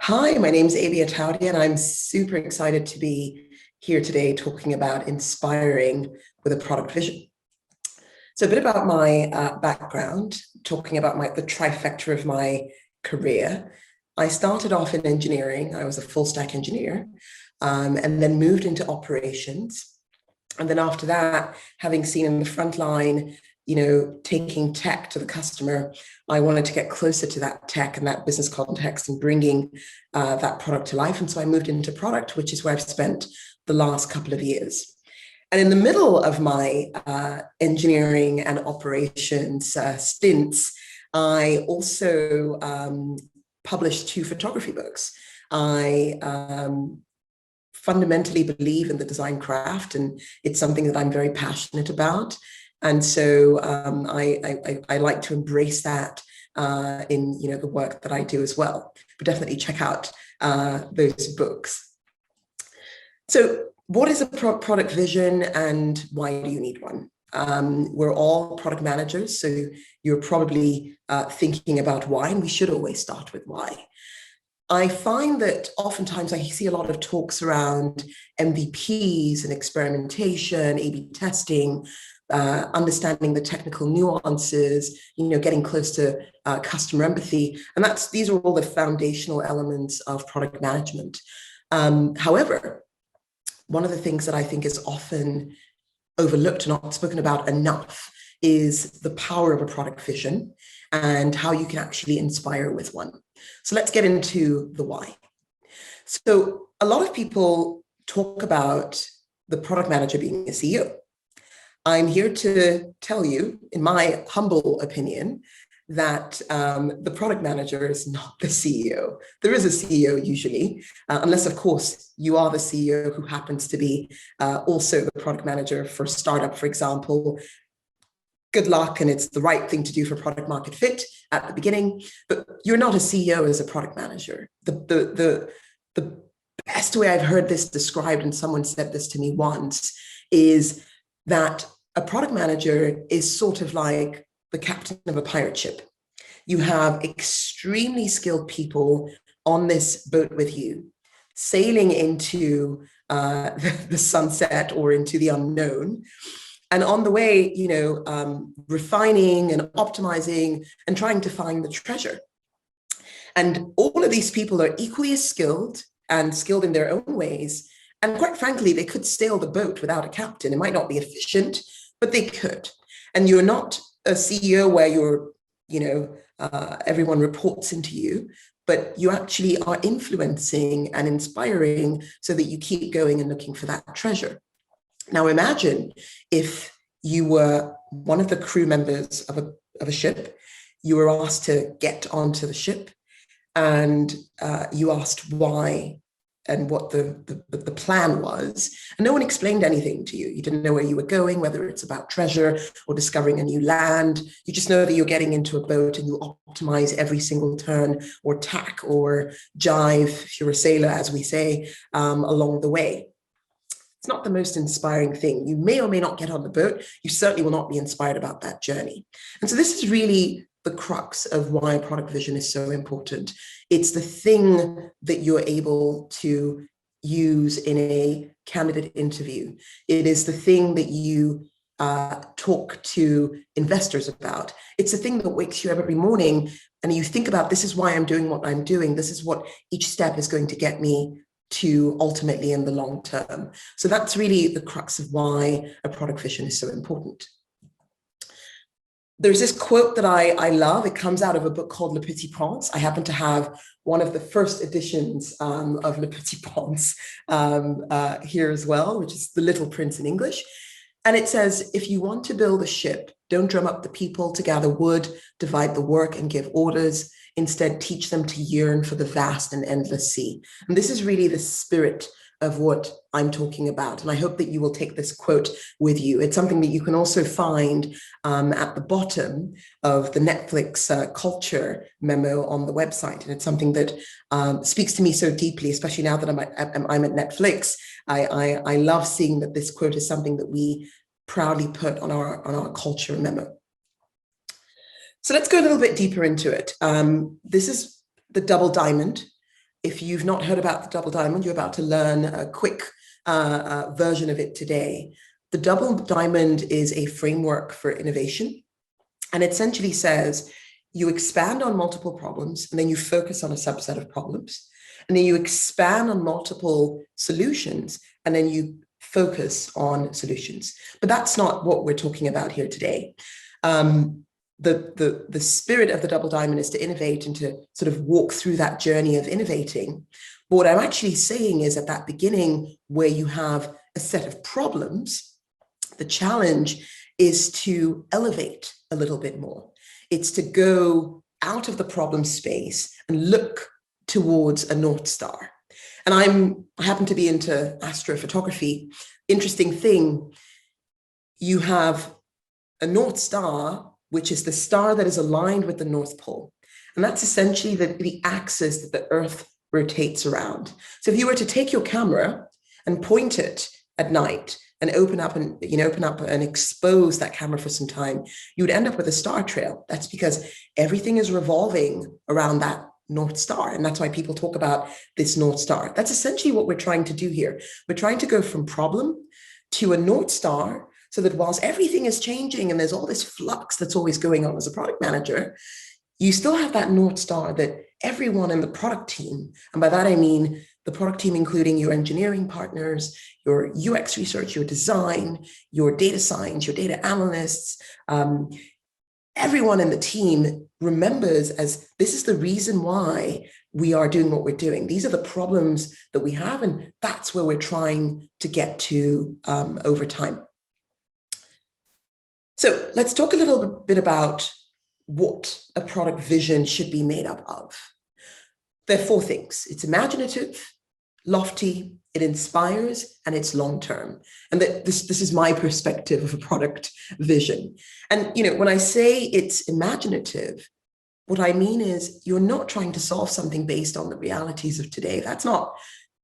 Hi, my name is Ebi Atawodi, and I'm super excited to be here today talking about inspiring with a product vision. So a bit about my background, talking about the trifecta of my career. I started off in engineering. I was a full stack engineer, and then moved into operations. And then after that, having seen in the front line, taking tech to the customer, I wanted to get closer to that tech and that business context and bringing that product to life. And so I moved into product, which is where I've spent the last couple of years. And in the middle of my engineering and operations stints, I also published 2 photography books. I fundamentally believe in the design craft, and it's something that I'm very passionate about. And so I like to embrace that in the work that I do as well. But definitely check out those books. So what is a product vision and why do you need one? We're all product managers, so you're probably thinking about why, and we should always start with why. I find that oftentimes I see a lot of talks around MVPs and experimentation, A/B testing, understanding the technical nuances, getting close to customer empathy. And these are all the foundational elements of product management. However, one of the things that I think is often overlooked and not spoken about enough is the power of a product vision and how you can actually inspire with one. So let's get into the why. So a lot of people talk about the product manager being a CEO. I'm here to tell you, in my humble opinion, that the product manager is not the CEO. There is a CEO usually, unless of course you are the CEO who happens to be also the product manager for a startup, for example. Good luck, and it's the right thing to do for product market fit at the beginning, but you're not a CEO as a product manager. The best way I've heard this described, and someone said this to me once, is that a product manager is sort of like the captain of a pirate ship. You have extremely skilled people on this boat with you, sailing into the sunset or into the unknown. And on the way, refining and optimizing and trying to find the treasure. And all of these people are equally as skilled and skilled in their own ways. And quite frankly, they could sail the boat without a captain. It might not be efficient, but they could. And you're not a CEO where everyone reports into you, but you actually are influencing and inspiring so that you keep going and looking for that treasure. Now imagine if you were one of the crew members of a ship, you were asked to get onto the ship, and you asked why and what the plan was, and no one explained anything to you. You didn't know where you were going, whether it's about treasure or discovering a new land. You just know that you're getting into a boat and you optimize every single turn or tack or jive, if you're a sailor, as we say, along the way. It's not the most inspiring thing. You may or may not get on the boat. You certainly will not be inspired about that journey. And so this is really the crux of why product vision is so important. It's the thing that you're able to use in a candidate interview. It is the thing that you talk to investors about. It's the thing that wakes you up every morning and you think about, this is why I'm doing what I'm doing. This is what each step is going to get me to ultimately in the long term. So that's really the crux of why a product vision is so important. There's this quote that I love. It comes out of a book called Le Petit Prince. I happen to have one of the first editions of Le Petit Prince here as well, which is The Little Prince in English. And it says, if you want to build a ship, don't drum up the people to gather wood, divide the work and give orders. Instead, teach them to yearn for the vast and endless sea. And this is really the spirit of what I'm talking about. And I hope that you will take this quote with you. It's something that you can also find at the bottom of the Netflix culture memo on the website. And it's something that speaks to me so deeply, especially now that I'm at Netflix. I love seeing that this quote is something that we proudly put on our culture memo. So let's go a little bit deeper into it. This is the double diamond. if you've not heard about the Double Diamond, you're about to learn a quick version of it today. The Double Diamond is a framework for innovation, and it essentially says you expand on multiple problems, and then you focus on a subset of problems, and then you expand on multiple solutions, and then you focus on solutions. But that's not what we're talking about here today. The spirit of the Double Diamond is to innovate and to sort of walk through that journey of innovating. But what I'm actually saying is at that beginning where you have a set of problems, the challenge is to elevate a little bit more. It's to go out of the problem space and look towards a North Star. And I happen to be into astrophotography. Interesting thing, you have a North Star, which is the star that is aligned with the North Pole. And that's essentially the axis that the Earth rotates around. So if you were to take your camera and point it at night and open up and expose that camera for some time, you would end up with a star trail. That's because everything is revolving around that North Star. And that's why people talk about this North Star. That's essentially what we're trying to do here. We're trying to go from problem to a North Star, so that whilst everything is changing and there's all this flux that's always going on as a product manager, you still have that North Star that everyone in the product team, and by that I mean the product team, including your engineering partners, your UX research, your design, your data science, your data analysts, everyone in the team remembers as this is the reason why we are doing what we're doing. These are the problems that we have, and that's where we're trying to get to over time. So let's talk a little bit about what a product vision should be made up of. There are four things. It's imaginative, lofty, it inspires, and it's long-term. And this is my perspective of a product vision. And when I say it's imaginative, what I mean is you're not trying to solve something based on the realities of today. That's not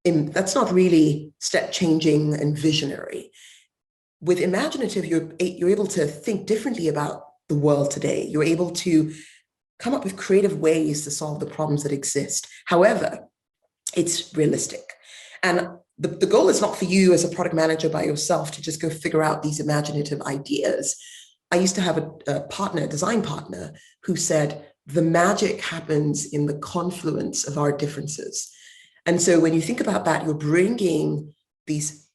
really step-changing and visionary. With imaginative, you're able to think differently about the world today. You're able to come up with creative ways to solve the problems that exist. However, it's realistic. And the goal is not for you as a product manager by yourself to just go figure out these imaginative ideas. I used to have a design partner, who said, the magic happens in the confluence of our differences. And so when you think about that, you're bringing these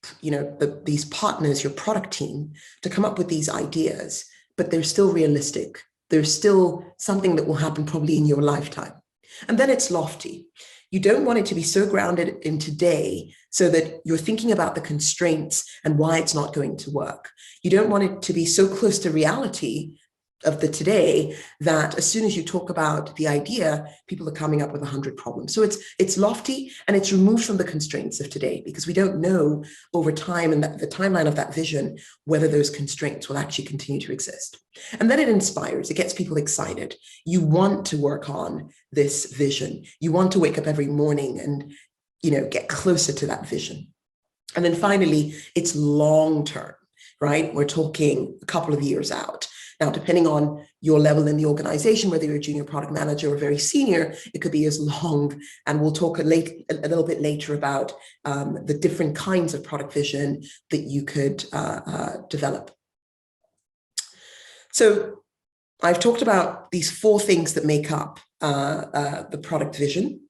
partners, your product team, to come up with these ideas, but they're still realistic. There's still something that will happen probably in your lifetime. And then it's lofty. You don't want it to be so grounded in today so that you're thinking about the constraints and why it's not going to work. You don't want it to be so close to reality of the today that as soon as you talk about the idea, people are coming up with 100 problems. So it's lofty and it's removed from the constraints of today, because we don't know over time and the timeline of that vision whether those constraints will actually continue to exist. And then it inspires, it gets people excited. You want to work on this vision. You want to wake up every morning and get closer to that vision. And then finally, it's long-term, right? We're talking a couple of years out. Now, depending on your level in the organization, whether you're a junior product manager or very senior, it could be as long. And we'll talk a little bit later about the different kinds of product vision that you could develop. So I've talked about these four things that make up the product vision.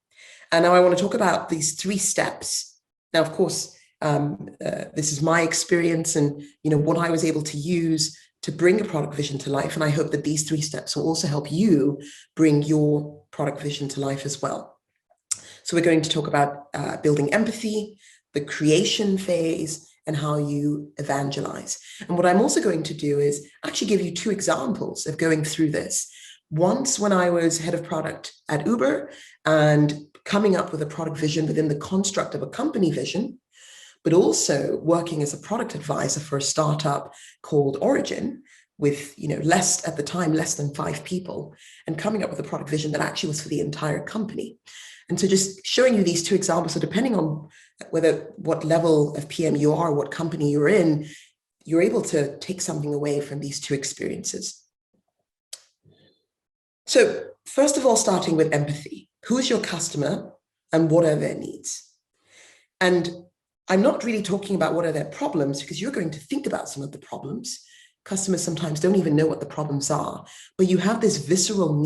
And now I want to talk about these three steps. Now, of course, this is my experience and what I was able to use to bring a product vision to life. And I hope that these three steps will also help you bring your product vision to life as well. So we're going to talk about building empathy, the creation phase, and how you evangelize. And what I'm also going to do is actually give you two examples of going through this. Once when I was head of product at Uber and coming up with a product vision within the construct of a company vision, but also working as a product advisor for a startup called Origin with, at the time, less than 5 people, and coming up with a product vision that actually was for the entire company. And so just showing you these two examples, so depending on what level of PM you are, what company you're in, you're able to take something away from these two experiences. So first of all, starting with empathy. Who is your customer and what are their needs. And I'm not really talking about what are their problems, because you're going to think about some of the problems. Customers sometimes don't even know what the problems are, but you have this visceral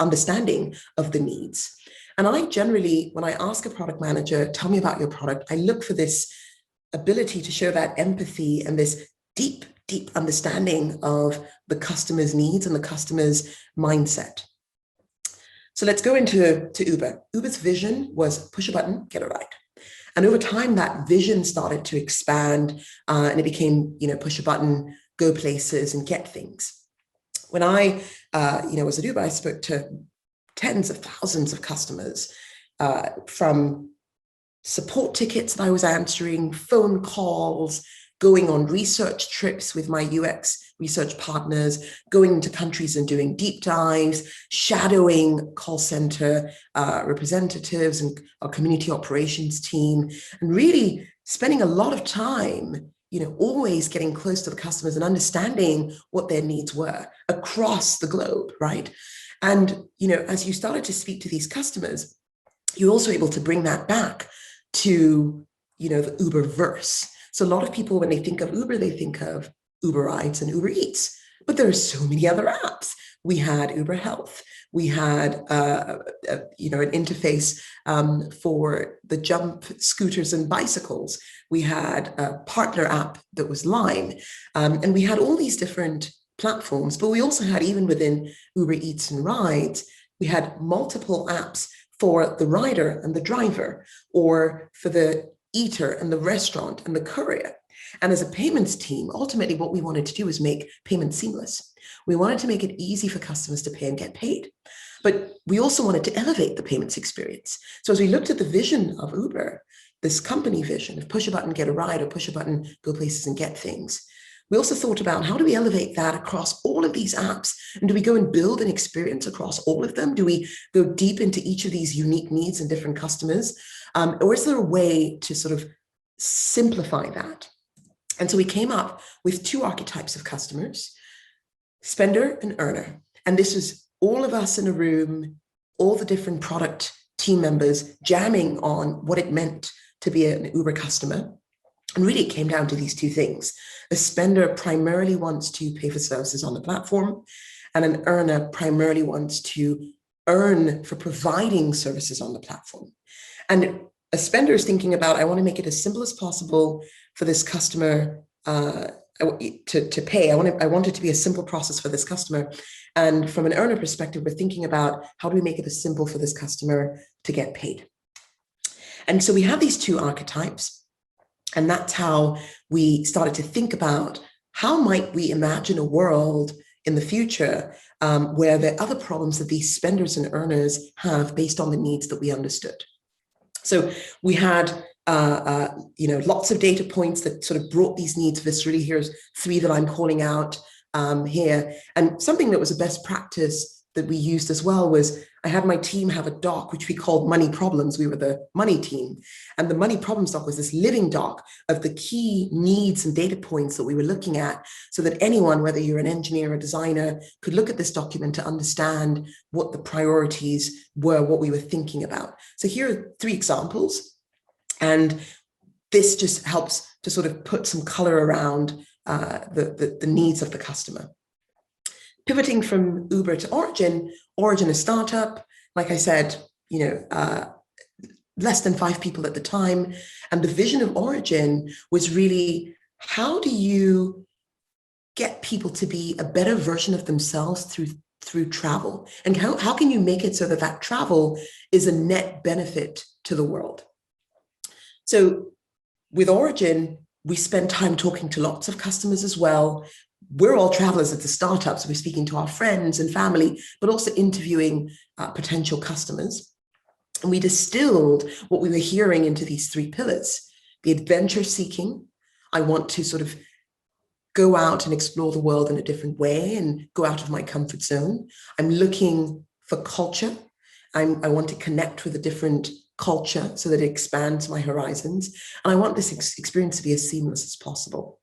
understanding of the needs. And I generally, when I ask a product manager, tell me about your product, I look for this ability to show that empathy and this deep, deep understanding of the customer's needs and the customer's mindset. So let's go into Uber. Uber's vision was push a button, get a ride. And over time, that vision started to expand, and it became, push a button, go places and get things. When I, was at Uber, I spoke to tens of thousands of customers, from support tickets that I was answering, phone calls, going on research trips with my UX research partners, going into countries and doing deep dives, shadowing call center representatives and our community operations team, and really spending a lot of time, always getting close to the customers and understanding what their needs were across the globe, right? And, as you started to speak to these customers, you're also able to bring that back to, the Uberverse. So a lot of people, when they think of Uber, they think of Uber Rides and Uber Eats, but there are so many other apps. We had Uber Health. We had, an interface for the jump scooters and bicycles. We had a partner app that was Lime. And we had all these different platforms, but we also had, even within Uber Eats and Rides, we had multiple apps for the rider and the driver, or for the eater and the restaurant and the courier. And as a payments team, ultimately what we wanted to do was make payments seamless. We wanted to make it easy for customers to pay and get paid. But we also wanted to elevate the payments experience. So as we looked at the vision of Uber, this company vision of push a button, get a ride, or push a button, go places and get things, we also thought about, how do we elevate that across all of these apps? And do we go and build an experience across all of them? Do we go deep into each of these unique needs and different customers? Or is there a way to sort of simplify that? And so we came up with two archetypes of customers, spender and earner. And this is all of us in a room, all the different product team members jamming on what it meant to be an Uber customer. And really it came down to these two things. A spender primarily wants to pay for services on the platform, and an earner primarily wants to earn for providing services on the platform. And a spender is thinking about, I want to make it as simple as possible for this customer to pay. I want it to be a simple process for this customer. And from an earner perspective, we're thinking about, how do we make it as simple for this customer to get paid? And so we have these two archetypes. And that's how we started to think about, how might we imagine a world in the future where there are other problems that these spenders and earners have based on the needs that we understood. So we had lots of data points that sort of brought these needs viscerally. Here's three that I'm calling out here. And something that was a best practice that we used as well was, I had my team have a doc, which we called Money Problems. We were the money team. And the Money Problems doc was this living doc of the key needs and data points that we were looking at, so that anyone, whether you're an engineer or a designer, could look at this document to understand what the priorities were, what we were thinking about. So here are three examples. And this just helps to sort of put some color around the needs of the customer. Pivoting from Uber to Origin, a startup, like I said, less than 5 people at the time. And the vision of Origin was really, how do you get people to be a better version of themselves through travel? And how can you make it so that that travel is a net benefit to the world? So with Origin, we spend time talking to lots of customers as well. We're all travelers at the startup, so we're speaking to our friends and family, but also interviewing potential customers. And we distilled what we were hearing into these 3 pillars: the adventure seeking. I want to sort of go out and explore the world in a different way and go out of my comfort zone. I'm looking for culture. I want to connect with a different culture so that it expands my horizons. And I want this experience to be as seamless as possible.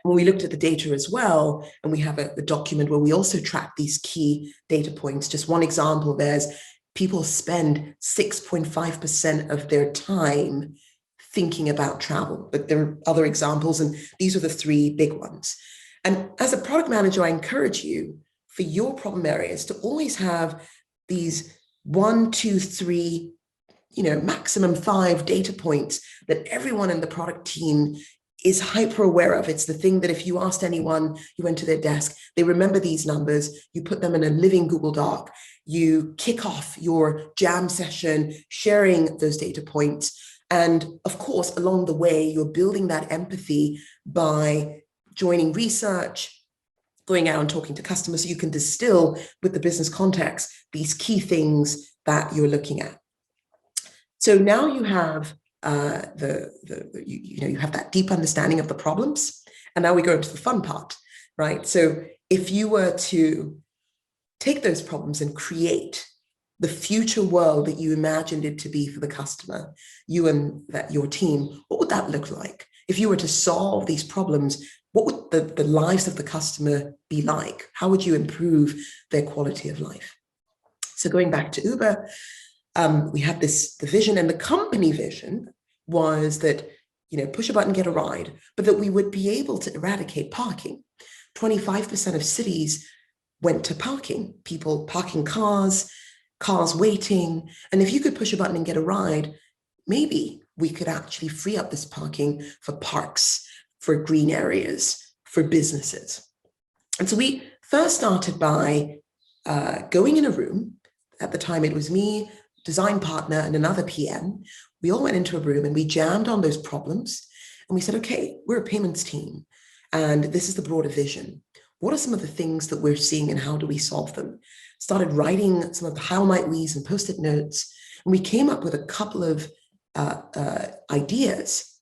When we looked at the data as well, and we have a document where we also track these key data points. Just one example, there's people spend 6.5% of their time thinking about travel. But there are other examples, and these are the three big ones. And as a product manager, I encourage you for your problem areas to always have these 1, 2, 3, maximum 5 data points that everyone in the product team is hyper aware of. It's the thing that if you asked anyone, you went to their desk, they remember these numbers, you put them in a living Google Doc, you kick off your jam session, sharing those data points. And of course, along the way, you're building that empathy by joining research, going out and talking to customers, so you can distill with the business context these key things that you're looking at. So now you have you have that deep understanding of the problems, and now we go into the fun part, right? So if you were to take those problems and create the future world that you imagined it to be for the customer, you and your team, what would that look like? If you were to solve these problems, what would the lives of the customer be like? How would you improve their quality of life? So going back to Uber, we had the vision, and the company vision was that, push a button, get a ride, but that we would be able to eradicate parking. 25% of cities went to parking, people parking cars waiting. And if you could push a button and get a ride, maybe we could actually free up this parking for parks, for green areas, for businesses. And so we first started by going in a room. At the time, it was me, design partner, and another PM. We all went into a room and we jammed on those problems. And we said, okay, we're a payments team, and this is the broader vision. What are some of the things that we're seeing and how do we solve them? Started writing some of the how might we's and post-it notes. And we came up with a couple of ideas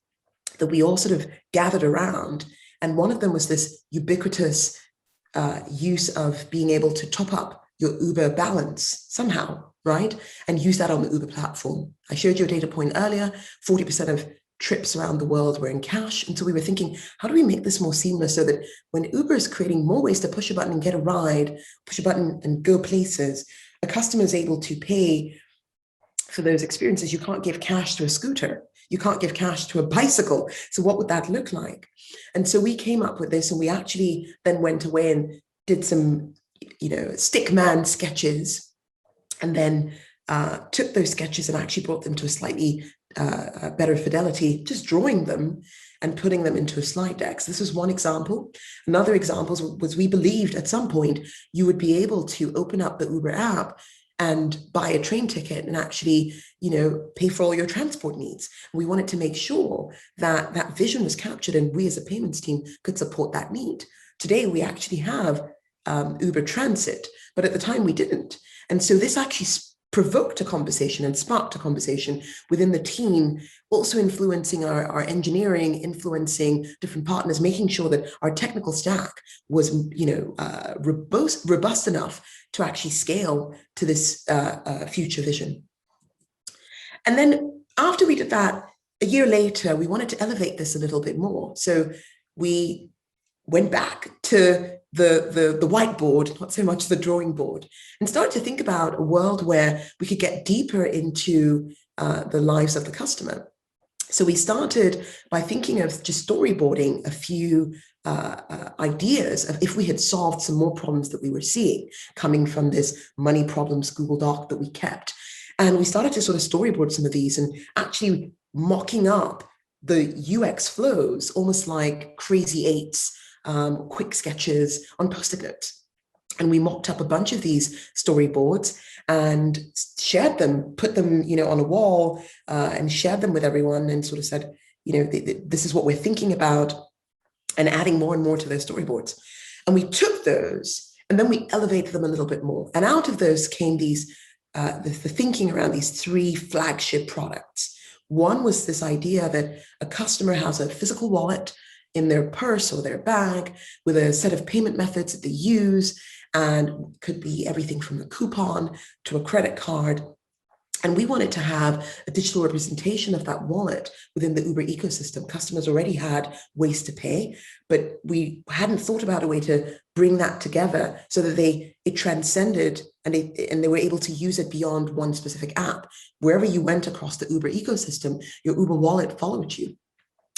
that we all sort of gathered around. And one of them was this ubiquitous use of being able to top up your Uber balance somehow, right? And use that on the Uber platform. I showed you a data point earlier, 40% of trips around the world were in cash. And so we were thinking, how do we make this more seamless so that when Uber is creating more ways to push a button and get a ride, push a button and go places, a customer is able to pay for those experiences. You can't give cash to a scooter. You can't give cash to a bicycle. So what would that look like? And so we came up with this, and we actually then went away and did some, stickman sketches, and then took those sketches and actually brought them to a slightly better fidelity, just drawing them and putting them into a slide deck. So this was one example. Another example was we believed at some point you would be able to open up the Uber app and buy a train ticket and actually, pay for all your transport needs. We wanted to make sure that that vision was captured, and we as a payments team could support that need. Today, we actually have Uber Transit, but at the time we didn't. And so this actually provoked a conversation and sparked a conversation within the team, also influencing our engineering, influencing different partners, making sure that our technical stack was, robust enough to actually scale to this future vision. And then after we did that, a year later, we wanted to elevate this a little bit more. So we went back to the whiteboard, not so much the drawing board, and started to think about a world where we could get deeper into the lives of the customer. So we started by thinking of just storyboarding a few ideas of if we had solved some more problems that we were seeing coming from this money problems Google Doc that we kept. And we started to sort of storyboard some of these and actually mocking up the UX flows, almost like Crazy Eights, quick sketches on Post-it notes. And we mocked up a bunch of these storyboards and shared them, put them, on a wall and shared them with everyone, and sort of said, this is what we're thinking about, and adding more and more to those storyboards. And we took those and then we elevated them a little bit more. And out of those came these, the thinking around these 3 flagship products. One was this idea that a customer has a physical wallet in their purse or their bag with a set of payment methods that they use, and could be everything from a coupon to a credit card. And we wanted to have a digital representation of that wallet within the Uber ecosystem. Customers already had ways to pay, but we hadn't thought about a way to bring that together so that it transcended, and they were able to use it beyond one specific app. Wherever you went across the Uber ecosystem, your Uber wallet followed you.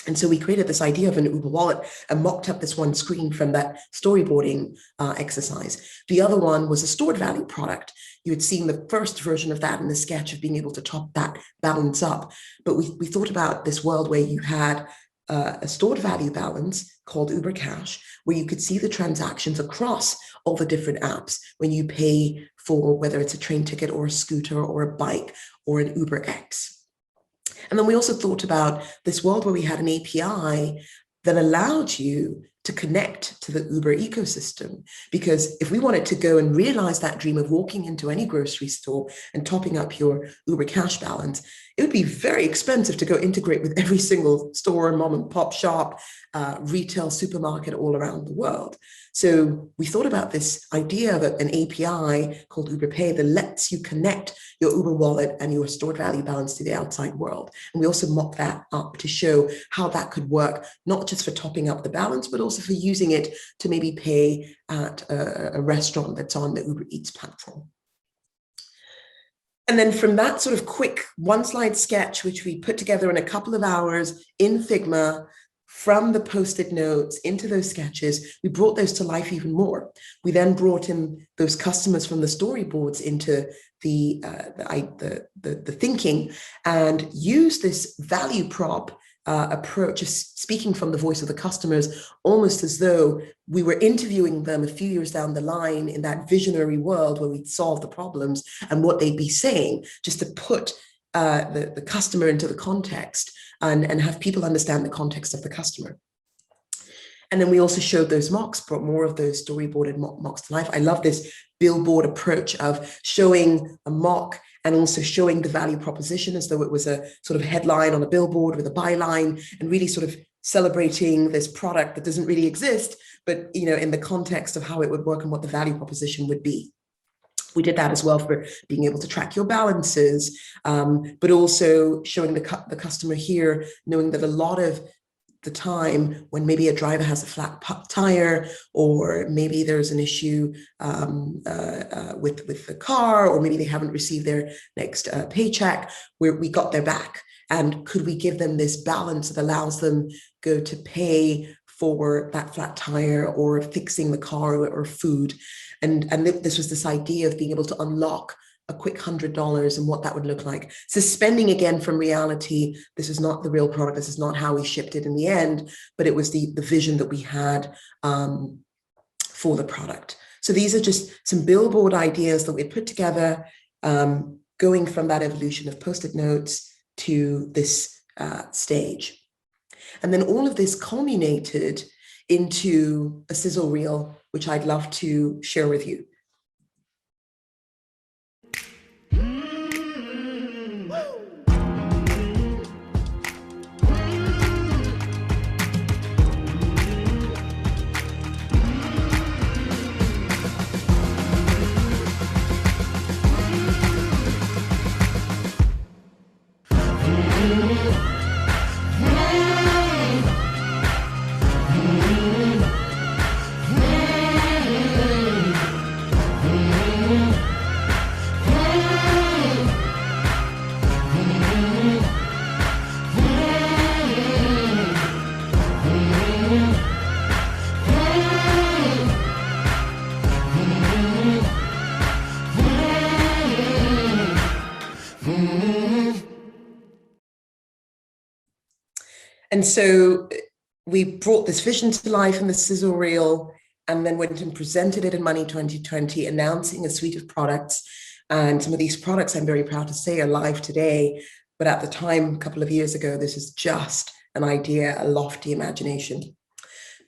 And so we created this idea of an Uber wallet and mocked up this one screen from that storyboarding exercise. The other one was a stored value product. You had seen the first version of that in the sketch of being able to top that balance up. But we thought about this world where you had a stored value balance called Uber Cash, where you could see the transactions across all the different apps when you pay for whether it's a train ticket or a scooter or a bike or an Uber X. And then we also thought about this world where we had an API that allowed you to connect to the Uber ecosystem. Because if we wanted to go and realize that dream of walking into any grocery store and topping up your Uber Cash balance, it would be very expensive to go integrate with every single store, mom and pop shop, retail supermarket all around the world. So we thought about this idea of an API called Uber Pay that lets you connect your Uber wallet and your stored value balance to the outside world. And we also mocked that up to show how that could work, not just for topping up the balance, but also for using it to maybe pay at a restaurant that's on the Uber Eats platform. And then from that sort of quick one-slide sketch, which we put together in a couple of hours in Figma, from the Post-it notes into those sketches, we brought those to life even more. We then brought in those customers from the storyboards into the thinking, and used this value prop approach of speaking from the voice of the customers, almost as though we were interviewing them a few years down the line in that visionary world where we'd solve the problems and what they'd be saying, just to put the customer into the context and have people understand the context of the customer. And then we also showed those mocks, brought more of those storyboarded mocks to life. I love this billboard approach of showing a mock and also showing the value proposition as though it was a sort of headline on a billboard with a byline, and really sort of celebrating this product that doesn't really exist, but in the context of how it would work and what the value proposition would be. We did that as well for being able to track your balances, but also showing the customer here, knowing that a lot of the time when maybe a driver has a flat tire, or maybe there's an issue with the car, or maybe they haven't received their next paycheck, where we got their back. And could we give them this balance that allows them go to pay for that flat tire or fixing the car or food? And this was this idea of being able to unlock a quick $100 and what that would look like. Suspending again from reality, this is not the real product, this is not how we shipped it in the end, but it was the vision that we had for the product. So these are just some billboard ideas that we put together, going from that evolution of Post-it notes to this stage. And then all of this culminated into a sizzle reel, which I'd love to share with you. And so we brought this vision to life in the sizzle reel, and then went and presented it in Money 2020, announcing a suite of products. And some of these products, I'm very proud to say, are live today. But at the time, a couple of years ago, this is just an idea, a lofty imagination.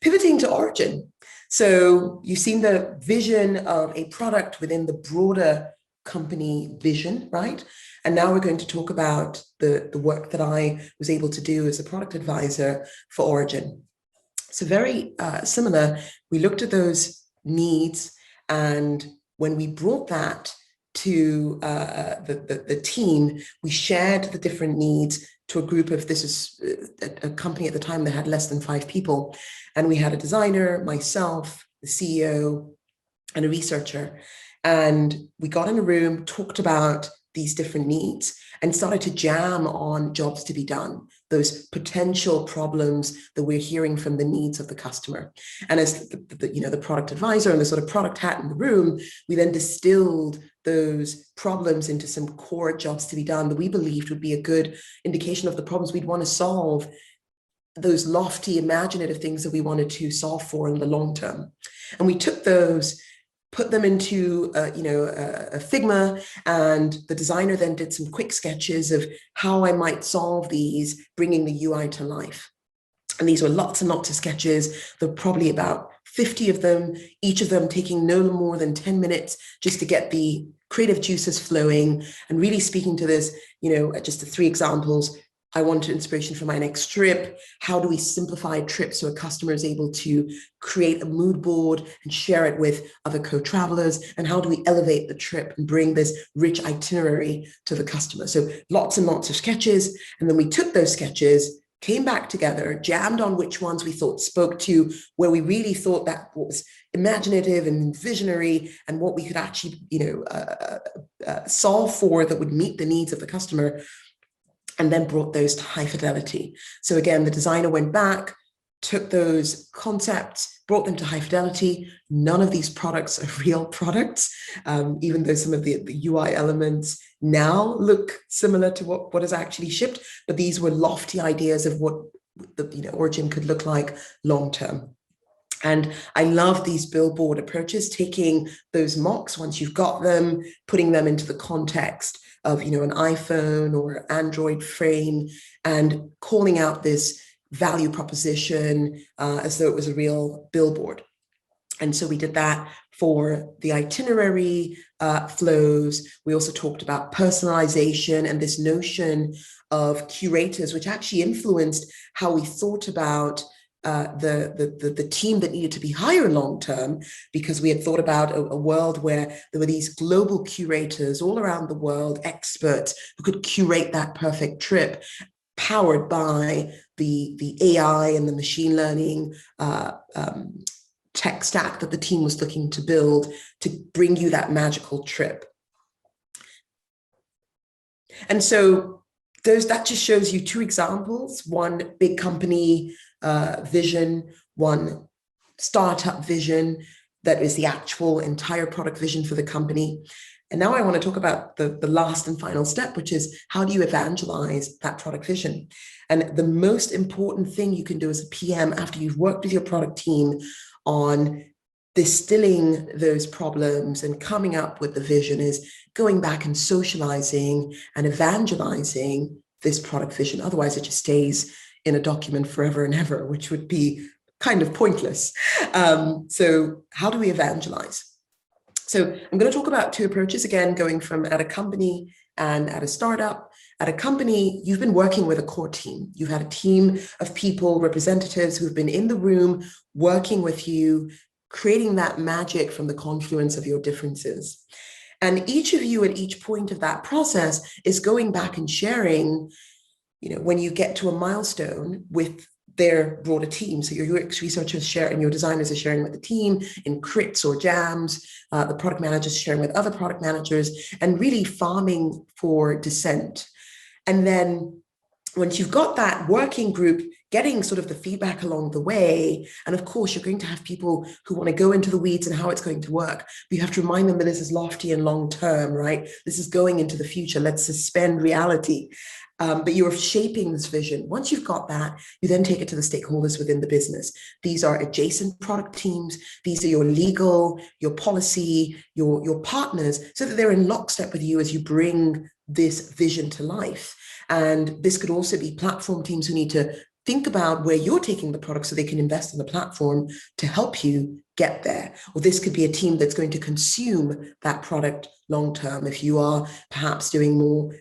Pivoting to origin. So you've seen the vision of a product within the broader company vision, right? And now we're going to talk about the work that I was able to do as a product advisor for Origin. So very similar, we looked at those needs, and when we brought that to the team, we shared the different needs to a group of, this is a company at the time that had less than 5 people. And we had a designer, myself, the CEO, and a researcher. And we got in a room, talked about these different needs, and started to jam on jobs to be done, those potential problems that we're hearing from the needs of the customer. And as the product advisor and the sort of product hat in the room, we then distilled those problems into some core jobs to be done that we believed would be a good indication of the problems we'd want to solve, those lofty, imaginative things that we wanted to solve for in the long term. And we took those, put them into a Figma, and the designer then did some quick sketches of how I might solve these, bringing the UI to life. And these were lots and lots of sketches. There were probably about 50 of them, each of them taking no more than 10 minutes just to get the creative juices flowing and really speaking to this, just the 3 examples. I wanted inspiration for my next trip. How do we simplify a trip so a customer is able to create a mood board and share it with other co-travelers? And how do we elevate the trip and bring this rich itinerary to the customer? So lots and lots of sketches. And then we took those sketches, came back together, jammed on which ones we thought spoke to where we really thought that was imaginative and visionary and what we could actually, solve for that would meet the needs of the customer, and then brought those to high fidelity. So again, the designer went back, took those concepts, brought them to high fidelity. None of these products are real products, even though some of the UI elements now look similar to what is actually shipped, but these were lofty ideas of what the origin could look like long term. And I love these billboard approaches, taking those mocks once you've got them, putting them into the context of an iPhone or Android frame, and calling out this value proposition as though it was a real billboard. And so we did that for the itinerary flows. We also talked about personalization and this notion of curators, which actually influenced how we thought about the team that needed to be hired long term, because we had thought about a world where there were these global curators all around the world, experts who could curate that perfect trip, powered by the AI and the machine learning tech stack that the team was looking to build to bring you that magical trip. And so that just shows you 2 examples, one big company vision, one startup vision that is the actual entire product vision for the company. And now I want to talk about the last and final step, which is how do you evangelize that product vision? And the most important thing you can do as a PM after you've worked with your product team on distilling those problems and coming up with the vision is going back and socializing and evangelizing this product vision. Otherwise, it just stays in a document forever and ever, which would be kind of pointless. So how do we evangelize? So I'm going to talk about 2 approaches, again, going from at a company and at a startup. At a company, you've been working with a core team. You've had a team of people, representatives who've been in the room working with you, creating that magic from the confluence of your differences. And each of you at each point of that process is going back and sharing, when you get to a milestone with their broader team. So your UX researchers share and your designers are sharing with the team in crits or jams, the product managers sharing with other product managers, and really farming for dissent. And then once you've got that working group getting sort of the feedback along the way, and of course you're going to have people who want to go into the weeds and how it's going to work, but you have to remind them that this is lofty and long term, right? This is going into the future. Let's suspend reality. But you're shaping this vision. Once you've got that, you then take it to the stakeholders within the business. These are adjacent product teams. These are your legal, your policy, your partners, so that they're in lockstep with you as you bring this vision to life. And this could also be platform teams who need to think about where you're taking the product so they can invest in the platform to help you get there. Or this could be a team that's going to consume that product long term. If you are perhaps doing more,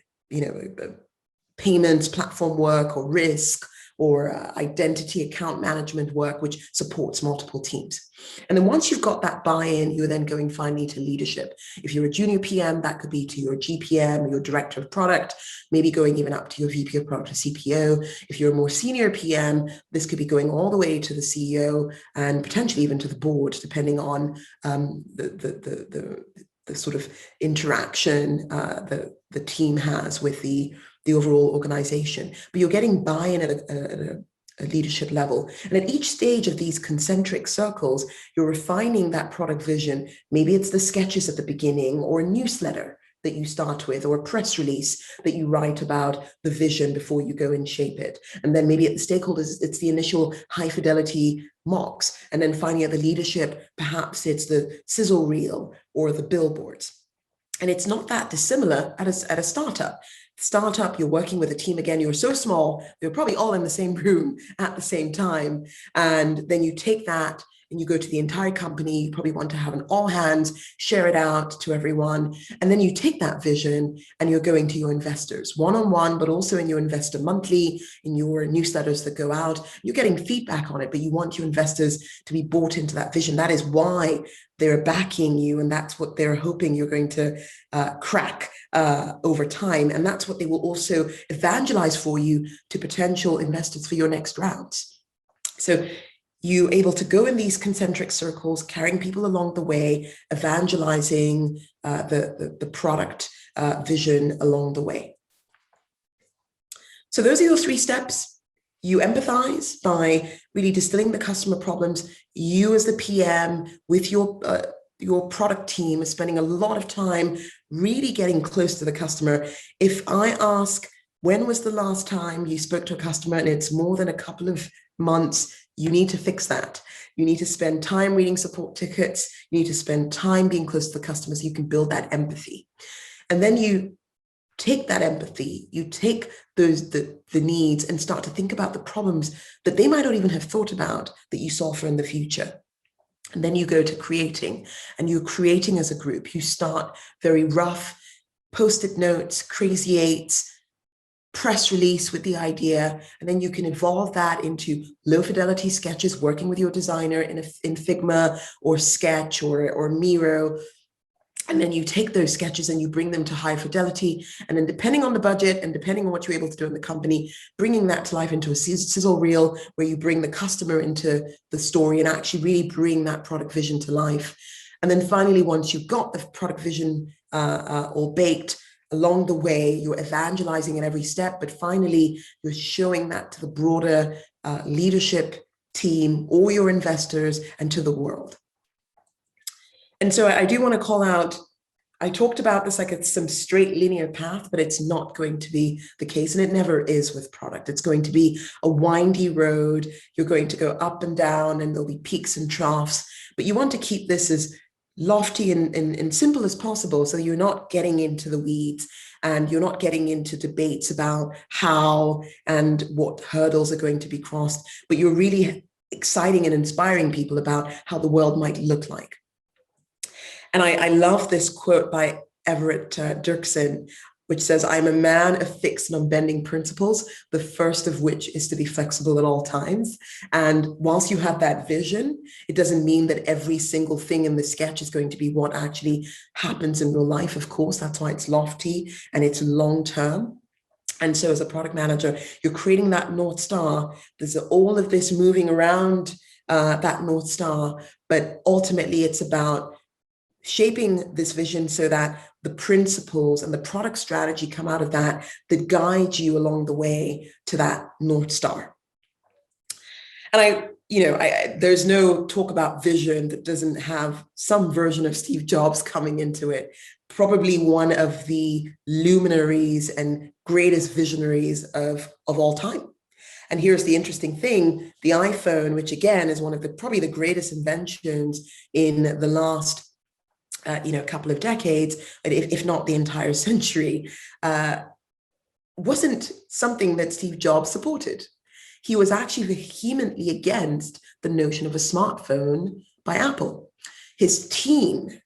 payments, platform work, or risk, or identity account management work, which supports multiple teams. And then once you've got that buy-in, you're then going finally to leadership. If you're a junior PM, that could be to your GPM, or your director of product, maybe going even up to your VP of product or CPO. If you're a more senior PM, this could be going all the way to the CEO and potentially even to the board, depending on the sort of interaction the team has with the overall organization. But you're getting buy-in at a leadership level. And at each stage of these concentric circles, you're refining that product vision. Maybe it's the sketches at the beginning, or a newsletter that you start with, or a press release that you write about the vision before you go and shape it. And then maybe at the stakeholders, it's the initial high fidelity mocks. And then finally at the leadership, perhaps it's the sizzle reel or the billboards. And it's not that dissimilar at a startup. Startup, you're working with a team again, you're so small, they're probably all in the same room at the same time. And then you take that and you go to the entire company, you probably want to have an all hands, share it out to everyone. And then you take that vision and you're going to your investors one-on-one, but also in your investor monthly, in your newsletters that go out. You're getting feedback on it, but you want your investors to be bought into that vision. That is why they're backing you, and that's what they're hoping you're going to crack over time. And that's what they will also evangelize for you to potential investors for your next rounds. So you're able to go in these concentric circles, carrying people along the way, evangelizing the product vision along the way. So those are your 3 steps. You empathize by really distilling the customer problems. You as the PM with your product team is spending a lot of time really getting close to the customer. If I ask, when was the last time you spoke to a customer and it's more than a couple of months, you need to fix that. You need to spend time reading support tickets. You need to spend time being close to the customer so you can build that empathy. And then you take that empathy, you take the needs and start to think about the problems that they might not even have thought about that you solve for in the future. And then you go to creating, and you're creating as a group. You start very rough, post-it notes, crazy eights, press release with the idea, and then you can evolve that into low fidelity sketches, working with your designer in Figma or Sketch or Miro. And then you take those sketches and you bring them to high fidelity. And then depending on the budget and depending on what you're able to do in the company, bringing that to life into a sizzle reel where you bring the customer into the story and actually really bring that product vision to life. And then finally, once you've got the product vision all baked, along the way, you're evangelizing at every step, but finally, you're showing that to the broader leadership team, or your investors, and to the world. And so I do want to call out, I talked about this like it's some straight linear path, but it's not going to be the case. And it never is with product. It's going to be a windy road. You're going to go up and down, and there'll be peaks and troughs, but you want to keep this as lofty and simple as possible. So you're not getting into the weeds and you're not getting into debates about how and what hurdles are going to be crossed, but you're really exciting and inspiring people about how the world might look like. And I love this quote by Everett Dirksen, which says, "I'm a man of fixed and unbending principles, the first of which is to be flexible at all times." And whilst you have that vision, it doesn't mean that every single thing in the sketch is going to be what actually happens in real life. Of course, that's why it's lofty and it's long-term. And so as a product manager, you're creating that North Star. There's all of this moving around that North Star, but ultimately it's about shaping this vision so that the principles and the product strategy come out of that guide you along the way to that North Star. And there's no talk about vision that doesn't have some version of Steve Jobs coming into it. Probably one of the luminaries and greatest visionaries of all time. And here's the interesting thing, the iPhone, which again is one of probably the greatest inventions in the last couple of decades, if not the entire century, wasn't something that Steve Jobs supported. He was actually vehemently against the notion of a smartphone by Apple. His team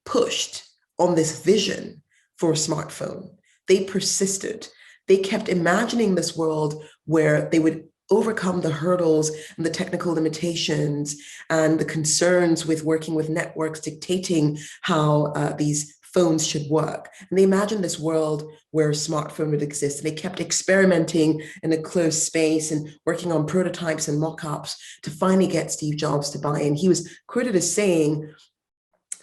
pushed on this vision for a smartphone. They persisted. They kept imagining this world where they would overcome the hurdles and the technical limitations and the concerns with working with networks dictating how these phones should work. And they imagined this world where a smartphone would exist. And they kept experimenting in a closed space and working on prototypes and mock-ups to finally get Steve Jobs to buy in. He was quoted as saying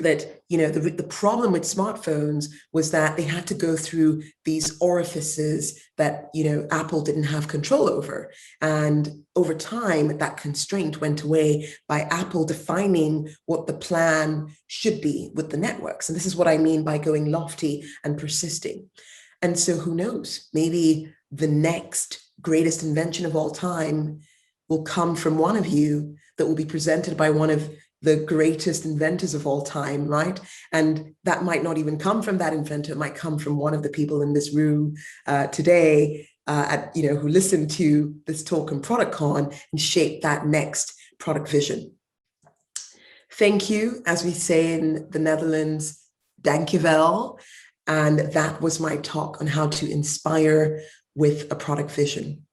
that, you know, the problem with smartphones was that they had to go through these orifices that, you know, Apple didn't have control over. And over time, that constraint went away by Apple defining what the plan should be with the networks. And this is what I mean by going lofty and persisting. And so who knows, maybe the next greatest invention of all time will come from one of you, that will be presented by one of the greatest inventors of all time, right? And that might not even come from that inventor. It might come from one of the people in this room today, who listened to this talk on ProductCon and shape that next product vision. Thank you, as we say in the Netherlands, dankjewel. And that was my talk on how to inspire with a product vision.